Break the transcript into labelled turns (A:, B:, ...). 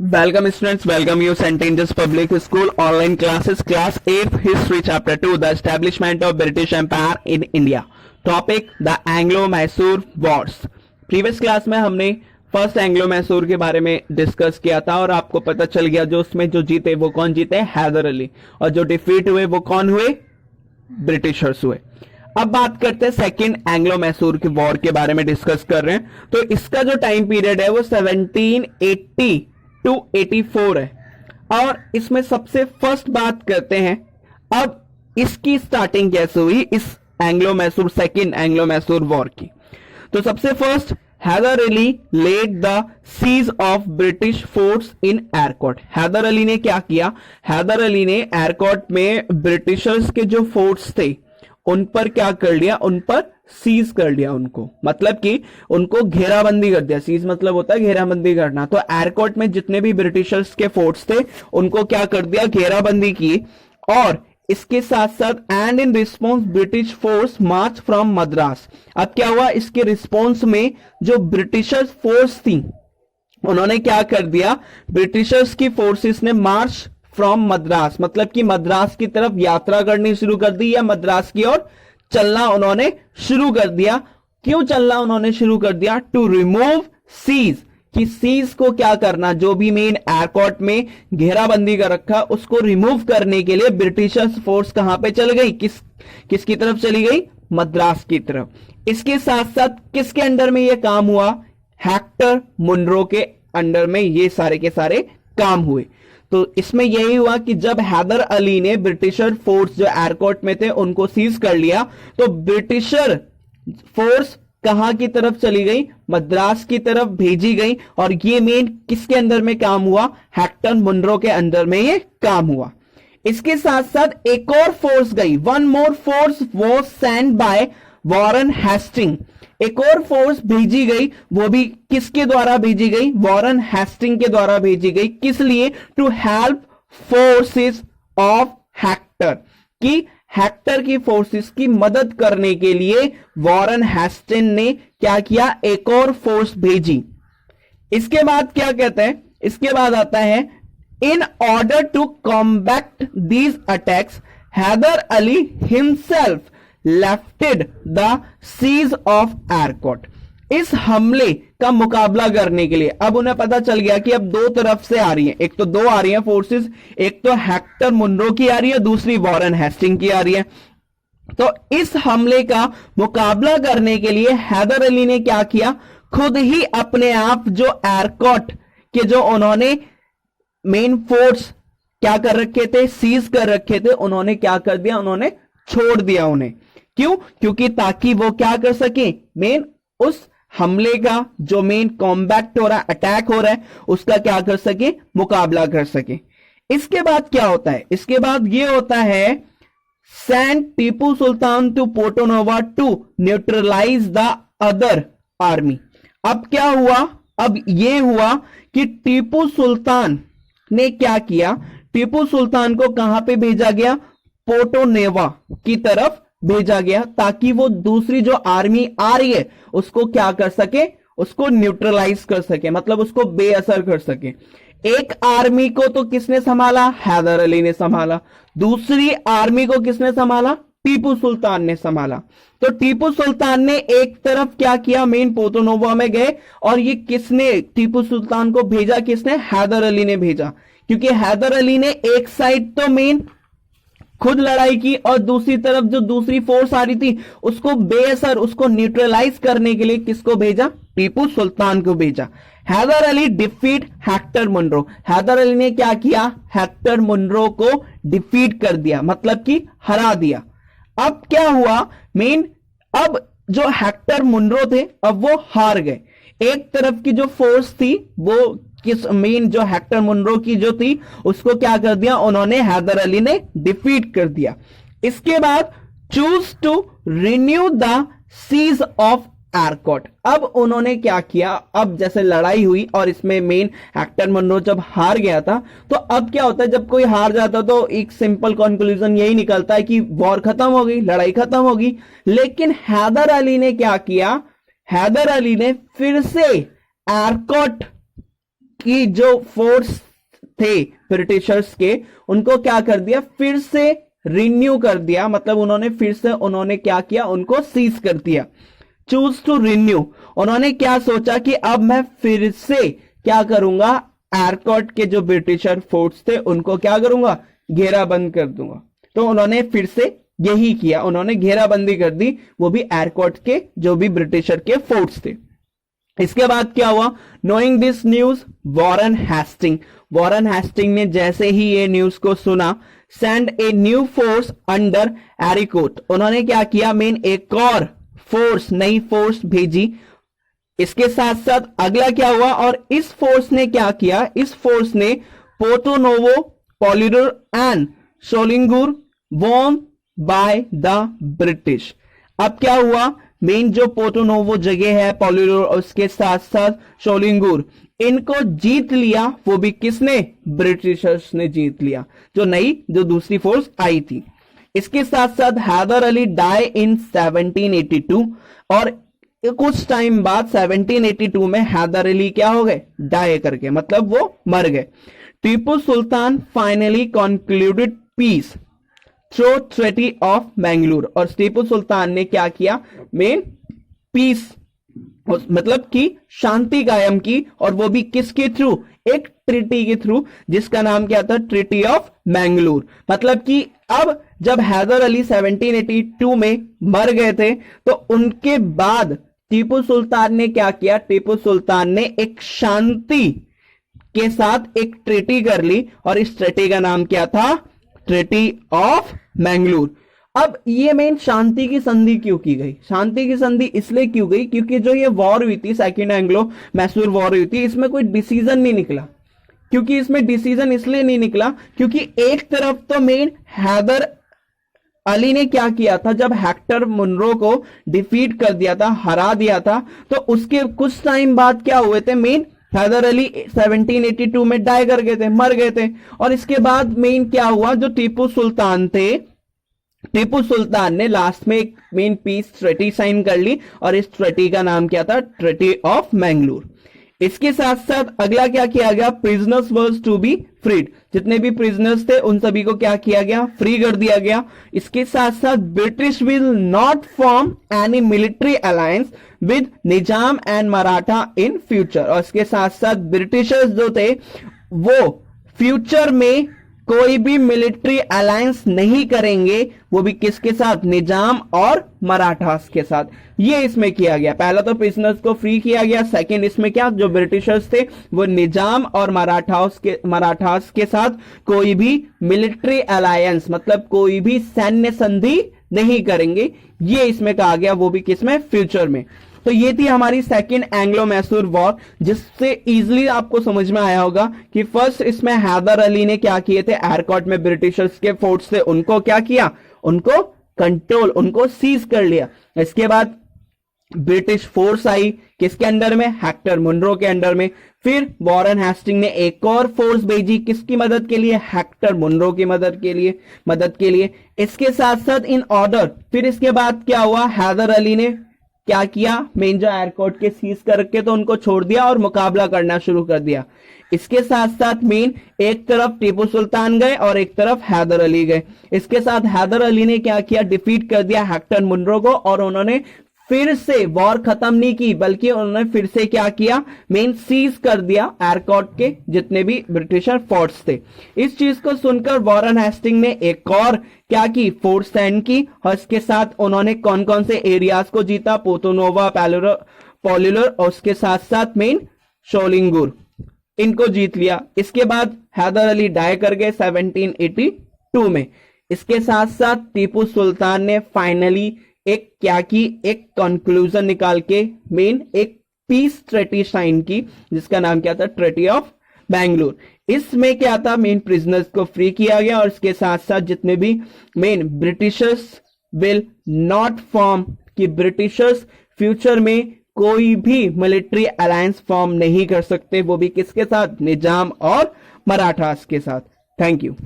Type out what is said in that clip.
A: Welcome students, welcome you St. Angel's Public School online classes, class 8 history chapter 2, the establishment of British Empire in India. Topic the Anglo-Mysore Wars. Previous class में हमने first Anglo Mysore के बारे में discuss किया था और आपको पता चल गया जो उसमें जो जीते वो कौन जीते, हैदर अली, और जो डिफीट हुए वो कौन हुए, ब्रिटिशर्स हुए। अब बात करते हैं सेकेंड एंग्लो मैसूर के वॉर के बारे में डिस्कस कर रहे हैं। तो इसका जो टाइम पीरियड है वो 1780 टू 84 है और इसमें सबसे फर्स्ट बात करते हैं अब इसकी स्टार्टिंग कैसे हुई इस Anglo Mysore second Anglo Mysore war की। तो सबसे first Hyder Ali led the siege of British force in Arcot. Hyder Ali ने क्या किया, हैदर अली ने एयरकोट में ब्रिटिशर्स के जो फोर्स थे उन पर क्या कर लिया, उन पर सीज कर लिया, उनको मतलब कि उनको घेराबंदी कर दिया। सीज मतलब होता है घेराबंदी करना। तो एयरकोट में जितने भी ब्रिटिशर्स के फोर्स थे उनको क्या कर दिया, घेराबंदी की। और इसके साथ साथ and in response British force March from Madras. अब क्या हुआ, इसके रिस्पॉन्स में जो ब्रिटिशर्स फोर्स थी उन्होंने क्या कर दिया, ब्रिटिशर्स की फोर्सेस ने मार्च फ्रॉम मद्रास मतलब कि मद्रास की तरफ यात्रा करनी शुरू कर दी या मद्रास की ओर चलना उन्होंने शुरू कर दिया। क्यों चलना उन्होंने शुरू कर दिया, टू रिमूव सीज, कि सीज को क्या करना, जो भी मेन एयरपोर्ट में घेराबंदी कर रखा उसको रिमूव करने के लिए ब्रिटिशर्स फोर्स कहां पे चल गई, किसकी तरफ चली गई, मद्रास की तरफ। इसके साथ साथ किसके अंडर में यह काम हुआ, हेक्टर मुनरो के अंडर में ये सारे के सारे काम हुए। तो इसमें यही हुआ कि जब हैदर अली ने ब्रिटिशर फोर्स जो एयरकोट में थे उनको सीज कर लिया तो ब्रिटिशर फोर्स कहां की तरफ चली गई, मद्रास की तरफ भेजी गई। और ये मेन किसके अंदर में काम हुआ, हेक्टर मुनरो के अंदर में ये काम हुआ। इसके साथ साथ एक और फोर्स गई, one more force was sent by Warren Hasting. एक और फोर्स भेजी गई, वो भी किसके द्वारा भेजी गई, वॉरेन हेस्टिंग के द्वारा भेजी गई। किस लिए, to help forces of Hector, कि हेक्टर की फोर्सेस की मदद करने के लिए वॉरेन हेस्टिंग ने क्या किया, एक और फोर्स भेजी। इसके बाद क्या कहते हैं, इसके बाद आता है in order to combat these attacks Hyder Ali himself lefted the siege of Arcot. इस हमले का मुकाबला करने के लिए अब उन्हें पता चल गया कि अब दो तरफ से आ रही है, एक तो दो आ रही है फोर्सेस, एक तो हेक्टर मुनरो की आ रही है, दूसरी वॉरेन हेस्टिंग की आ रही है। तो इस हमले का मुकाबला करने के लिए हैदर अली ने क्या किया, खुद ही अपने आप जो एयरकोट के जो उन्होंने मेन फोर्स क्या कर रखे थे, सीज कर रखे थे, उन्होंने क्या कर दिया, उन्होंने छोड़ दिया उन्हें। क्यों, क्योंकि ताकि वो क्या कर सके, मेन उस हमले का जो मेन कॉम्बैक्ट हो रहा है, अटैक हो रहा है, उसका क्या कर सके, मुकाबला कर सके। इसके बाद क्या होता है, इसके बाद ये होता है sent Tipu Sultan to Porto Novo to neutralize the other army. अब क्या हुआ, अब ये हुआ कि टीपू सुल्तान ने क्या किया, टीपू सुल्तान को कहां पे भेजा गया, पोर्टो नेवा की तरफ भेजा गया, ताकि वो दूसरी जो आर्मी आ रही है उसको क्या कर सके, उसको न्यूट्रलाइज कर सके, मतलब उसको बेअसर कर सके। एक आर्मी को तो किसने संभाला, हैदर अली ने संभाला, दूसरी आर्मी को किसने संभाला, टीपू सुल्तान ने संभाला। तो टीपू सुल्तान ने एक तरफ क्या किया, मेन पोर्टोनोवा में गए, और ये किसने टीपू सुल्तान को भेजा, किसने, हैदर अली ने भेजा। क्योंकि हैदर अली ने एक साइड तो मेन खुद लड़ाई की और दूसरी तरफ जो दूसरी फोर्स आ रही थी उसको बेअसर, उसको न्यूट्रलाइज करने के लिए किसको भेजा, टीपू सुल्तान को भेजा। Hyder Ali defeat Hector Munro, Hyder Ali ने क्या किया, हेक्टर मुनरो को डिफीट कर दिया, मतलब कि हरा दिया। अब क्या हुआ, मेन अब जो हेक्टर मुनरो थे अब वो हार गए। एक तरफ की जो फोर्स थी वो किस, मेन जो हेक्टर मुनरो की जो थी उसको क्या कर दिया, उन्होंने हैदर अली ने डिफीट कर दिया। इसके बाद choose to renew the siege of Arcot. अब उन्होंने क्या किया, अब जैसे लड़ाई हुई और इसमें मेन हेक्टर मुनरो जब हार गया था, तो अब क्या होता है, जब कोई हार जाता तो एक सिंपल कंक्लूजन यही निकलता है कि वॉर खत्म हो गई, लड़ाई खत्म होगी। लेकिन हैदर अली ने क्या किया, हैदर अली ने फिर से एयरकोट कि जो फोर्स थे ब्रिटिशर्स के, उनको क्या कर दिया, फिर से रिन्यू कर दिया, मतलब उन्होंने क्या किया, उनको सीज कर दिया। चूज टू रिन्यू, उन्होंने क्या सोचा कि अब मैं फिर से क्या करूंगा, एयरकोर्ट के जो ब्रिटिशर फोर्ट्स थे उनको क्या करूंगा, घेराबंद कर दूंगा। तो उन्होंने फिर से यही किया, उन्होंने घेराबंदी कर दी, वो भी एयरकोर्ट के जो भी ब्रिटिशर के फोर्ट्स थे। इसके बाद क्या हुआ, knowing this news Warren Hasting ने जैसे ही ये न्यूज को सुना, send a new force under Eyre Coote, उन्होंने क्या किया, मेन एक और फोर्स, नई फोर्स भेजी। इसके साथ साथ अगला क्या हुआ, और इस फोर्स ने क्या किया, इस फोर्स ने Porto Novo, Pollilur and Sholinghur won by the British. अब क्या हुआ, मेन जो पोर्टो नोवो जगह है, पोलिडोर और उसके साथ साथ सोलिंगुर, इनको जीत लिया। वो भी किसने, ब्रिटिशर्स ने जीत लिया, जो दूसरी फोर्स आई थी। इसके साथ साथ हैदर अली डाई इन 1782, और कुछ टाइम बाद 1782 में हैदर अली क्या हो गए, डाई करके, मतलब वो मर गए। Tipu Sultan finally concluded peace through treaty of Mangalore, और टीपू सुल्तान ने क्या किया, मेन पीस मतलब कि शांति कायम की, और वो भी किसके थ्रू, एक ट्रीटी के थ्रू, जिसका नाम क्या था, ट्रीटी ऑफ मैंगलोर। मतलब कि अब जब हैदर अली 1782 में मर गए थे, तो उनके बाद टीपू सुल्तान ने क्या किया, टीपू सुल्तान ने एक शांति के साथ एक ट्रीटी कर ली, और इस ट्रीटी का नाम क्या था, ट्रीटी ऑफ मैंगलोर। अब ये मेन शांति की संधि क्यों की गई, शांति की संधि इसलिए क्यों गई, क्योंकि जो ये वॉर हुई थी, सेकेंड एंग्लो मैसूर वॉर हुई थी, इसमें कोई डिसीजन नहीं निकला। क्योंकि इसमें डिसीजन इसलिए नहीं निकला क्योंकि एक तरफ तो मेन हैदर अली ने क्या किया था, जब हेक्टर मुनरो को डिफीट कर दिया था, हरा दिया था, तो उसके कुछ टाइम बाद क्या हुए थे, मेन हैदर अली 1782 में डाई कर गए थे, मर गए थे। और इसके बाद मेन क्या हुआ, जो टीपू सुल्तान थे, टीपू सुल्तान ने लास्ट में एक मेन पीस ट्रीटी साइन कर ली, और इस ट्रीटी का नाम क्या था, ट्रीटी ऑफ मैंगलोर। इसके साथ साथ अगला क्या किया गया, prisoners were to be freed, जितने भी प्रिजनर्स थे उन सभी को क्या किया गया, फ्री कर दिया गया। इसके साथ साथ British will not form any military alliance with Nizam and Maratha in future, और इसके साथ साथ ब्रिटिशर्स जो थे वो फ्यूचर में कोई भी मिलिट्री अलायंस नहीं करेंगे, वो भी किसके साथ, निजाम और मराठास के साथ। ये इसमें किया गया, पहला तो प्रिजनर्स को फ्री किया गया, सेकंड इसमें क्या, जो ब्रिटिशर्स थे वो निजाम और मराठास के साथ कोई भी मिलिट्री अलायंस, मतलब कोई भी सैन्य संधि नहीं करेंगे, ये इसमें कहा गया, वो भी किसमें, फ्यूचर में। तो ये थी हमारी सेकंड एंग्लो मैसूर वॉर, जिससे इजीली आपको समझ में आया होगा कि फर्स्ट इसमें हैदर अली ने क्या किए थे, एयरकोर्ट में ब्रिटिशर्स के फोर्ट्स थे उनको क्या किया, उनको कंट्रोल, उनको सीज कर लिया। इसके बाद ब्रिटिश फोर्स आई किसके अंडर में, हेक्टर मुनरो के अंडर में। फिर वॉरेन हेस्टिंग ने एक और फोर्स भेजी, किसकी मदद के लिए, हेक्टर मुनरो की मदद के लिए। इसके साथ साथ इन ऑर्डर, फिर इसके बाद क्या हुआ, हैदर अली ने क्या किया, मेन जो एयरकोर्ट के सीज करके तो उनको छोड़ दिया और मुकाबला करना शुरू कर दिया। इसके साथ साथ मेन एक तरफ टीपू सुल्तान गए और एक तरफ हैदर अली गए। इसके साथ हैदर अली ने क्या किया, डिफीट कर दिया हेक्टर मुनरो को, और उन्होंने फिर से वॉर खत्म नहीं की, बल्कि उन्होंने फिर से क्या किया, मेन सीज कर दिया एयरकोर्ट के जितने भी ब्रिटिशर फोर्ट्स थे। इस चीज को सुनकर वॉरेन हेस्टिंग ने एक और क्या की, फोर्स सेंड की, और इसके साथ उन्होंने कौन कौन से एरियाज को जीता, पोर्टो नोवो, पोलिडोर, और उसके साथ साथ मेन सोलिंगुर, इनको जीत लिया। इसके बाद हैदर अली डाई कर गए 1782 में। इसके साथ साथ टीपू सुल्तान ने फाइनली एक क्या की, एक कंक्लूजन निकाल के मेन एक पीस ट्रीटी साइन की, जिसका नाम क्या था, ट्रीटी ऑफ मैंगलोर। इसमें क्या था, मेन प्रिजनर्स को फ्री किया गया, और इसके साथ साथ जितने भी main Britishers will not form, कि ब्रिटिशर्स फ्यूचर में कोई भी मिलिट्री अलायंस फॉर्म नहीं कर सकते, वो भी किसके साथ, निजाम और मराठास के साथ। Thank you.